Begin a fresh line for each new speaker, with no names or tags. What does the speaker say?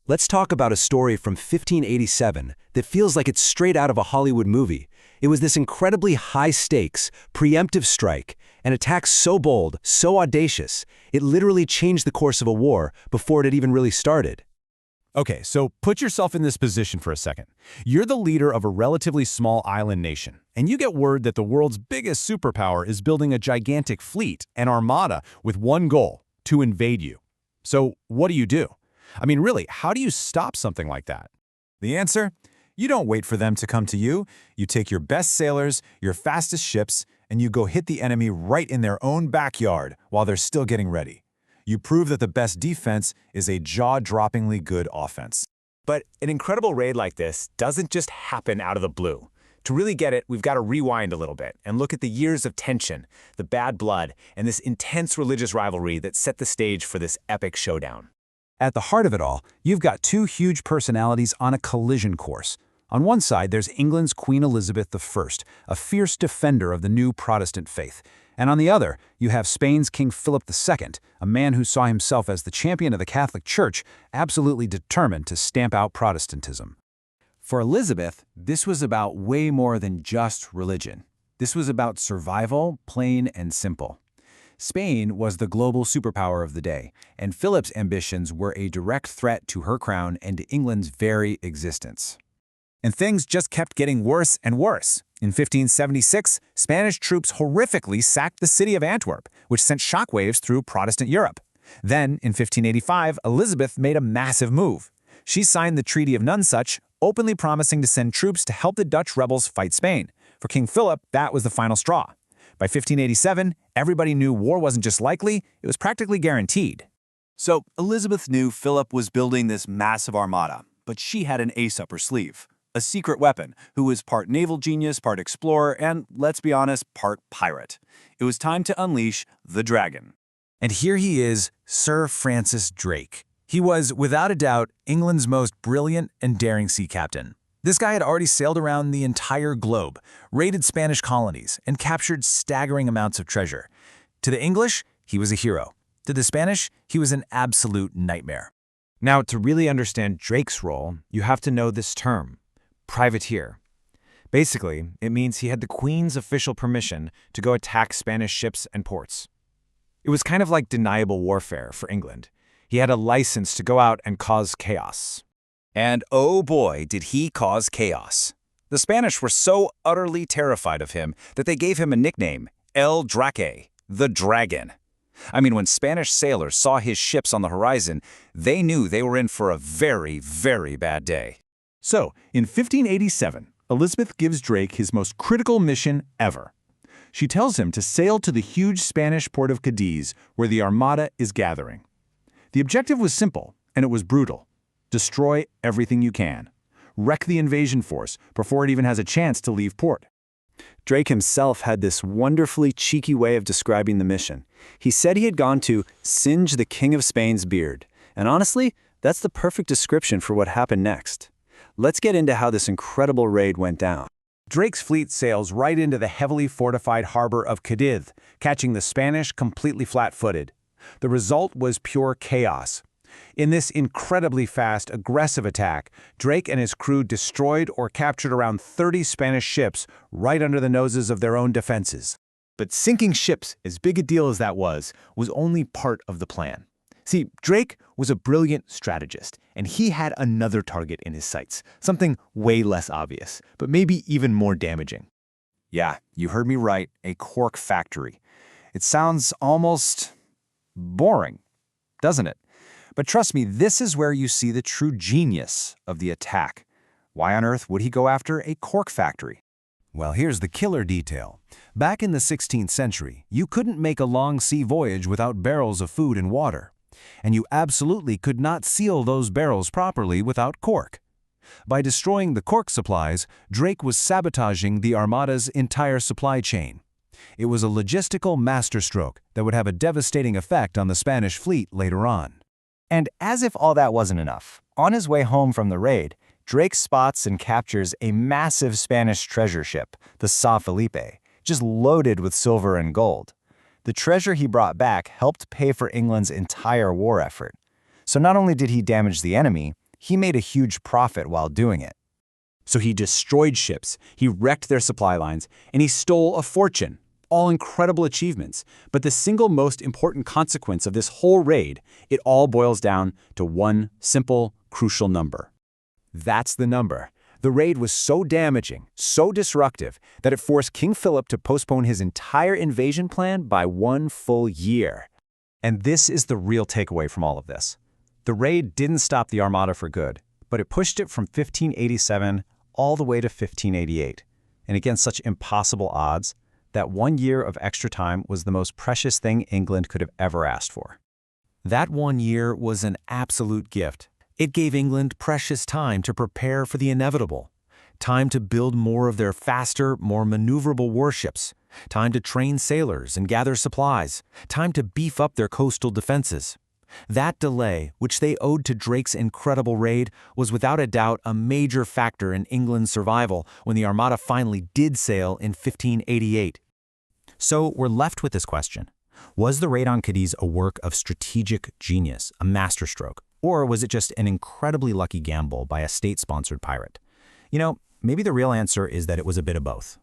Let's talk about a story from 1587 that feels like it's straight out of a Hollywood movie. It was this incredibly high-stakes, preemptive strike, an attack so bold, so audacious, it literally changed the course of a war before it had even really started.
Okay, so put yourself in this position for a second. You're the leader of a relatively small island nation, and you get word that the world's biggest superpower is building a gigantic fleet, an armada, with one goal: to invade you. So what do? I mean, really, how do you stop something like that?
The answer? You don't wait for them to come to you. You take your best sailors, your fastest ships, and you go hit the enemy right in their own backyard while they're still getting ready. You prove that the best defense is a jaw-droppingly good offense.
But an incredible raid like this doesn't just happen out of the blue. To really get it, we've got to rewind a little bit and look at the years of tension, the bad blood, and this intense religious rivalry that set the stage for this epic showdown.
At the heart of it all, you've got two huge personalities on a collision course. On one side, there's England's Queen Elizabeth I, a fierce defender of the new Protestant faith. And on the other, you have Spain's King Philip II, a man who saw himself as the champion of the Catholic Church, absolutely determined to stamp out Protestantism. For Elizabeth, this was about way more than just religion. This was about survival, plain and simple. Spain was the global superpower of the day, and Philip's ambitions were a direct threat to her crown and to England's very existence.
And things just kept getting worse and worse. In 1576, Spanish troops horrifically sacked the city of Antwerp, which sent shockwaves through Protestant Europe. Then, in 1585, Elizabeth made a massive move. She signed the Treaty of Nonsuch, openly promising to send troops to help the Dutch rebels fight Spain. For King Philip, that was the final straw. By 1587, everybody knew war wasn't just likely, it was practically guaranteed.
So Elizabeth knew Philip was building this massive armada, but she had an ace up her sleeve. A secret weapon, who was part naval genius, part explorer, and, let's be honest, part pirate. It was time to unleash the dragon.
And here he is, Sir Francis Drake. He was, without a doubt, England's most brilliant and daring sea captain. This guy had already sailed around the entire globe, raided Spanish colonies, and captured staggering amounts of treasure. To the English, he was a hero. To the Spanish, he was an absolute nightmare.
Now, to really understand Drake's role, you have to know this term: privateer. Basically, it means he had the Queen's official permission to go attack Spanish ships and ports. It was kind of like deniable warfare for England. He had a license to go out and cause chaos.
And oh boy, did he cause chaos. The Spanish were so utterly terrified of him that they gave him a nickname, El Drake, the Dragon. I mean, when Spanish sailors saw his ships on the horizon, they knew they were in for a very, very bad day.
So, in 1587, Elizabeth gives Drake his most critical mission ever. She tells him to sail to the huge Spanish port of Cadiz, where the Armada is gathering. The objective was simple, and it was brutal. Destroy everything you can. Wreck the invasion force before it even has a chance to leave port.
Drake himself had this wonderfully cheeky way of describing the mission. He said he had gone to singe the King of Spain's beard. And honestly, that's the perfect description for what happened next. Let's get into how this incredible raid went down.
Drake's fleet sails right into the heavily fortified harbor of Cadiz, catching the Spanish completely flat-footed. The result was pure chaos. In this incredibly fast, aggressive attack, Drake and his crew destroyed or captured around 30 Spanish ships right under the noses of their own defenses.
But sinking ships, as big a deal as that was only part of the plan. See, Drake was a brilliant strategist, and he had another target in his sights, something way less obvious, but maybe even more damaging.
Yeah, you heard me right, a cork factory. It sounds almost boring, doesn't it? But trust me, this is where you see the true genius of the attack. Why on earth would he go after a cork factory? Well, here's the killer detail. Back in the 16th century, you couldn't make a long sea voyage without barrels of food and water. And you absolutely could not seal those barrels properly without cork. By destroying the cork supplies, Drake was sabotaging the Armada's entire supply chain. It was a logistical masterstroke that would have a devastating effect on the Spanish fleet later on.
And as if all that wasn't enough, on his way home from the raid, Drake spots and captures a massive Spanish treasure ship, the Sao Felipe, just loaded with silver and gold. The treasure he brought back helped pay for England's entire war effort. So not only did he damage the enemy, he made a huge profit while doing it.
So he destroyed ships, he wrecked their supply lines, and he stole a fortune. All incredible achievements, but the single most important consequence of this whole raid, it all boils down to one simple, crucial number.
That's the number. The raid was so damaging, so disruptive, that it forced King Philip to postpone his entire invasion plan by 1 full year.
And this is the real takeaway from all of this. The raid didn't stop the Armada for good, but it pushed it from 1587 all the way to 1588. And against such impossible odds, that 1 year of extra time was the most precious thing England could have ever asked for. That 1 year was an absolute gift. It gave England precious time to prepare for the inevitable, time to build more of their faster, more maneuverable warships, time to train sailors and gather supplies, time to beef up their coastal defenses. That delay, which they owed to Drake's incredible raid, was without a doubt a major factor in England's survival when the Armada finally did sail in 1588. So we're left with this question. Was the raid on Cadiz a work of strategic genius, a masterstroke, or was it just an incredibly lucky gamble by a state-sponsored pirate? You know, maybe the real answer is that it was a bit of both.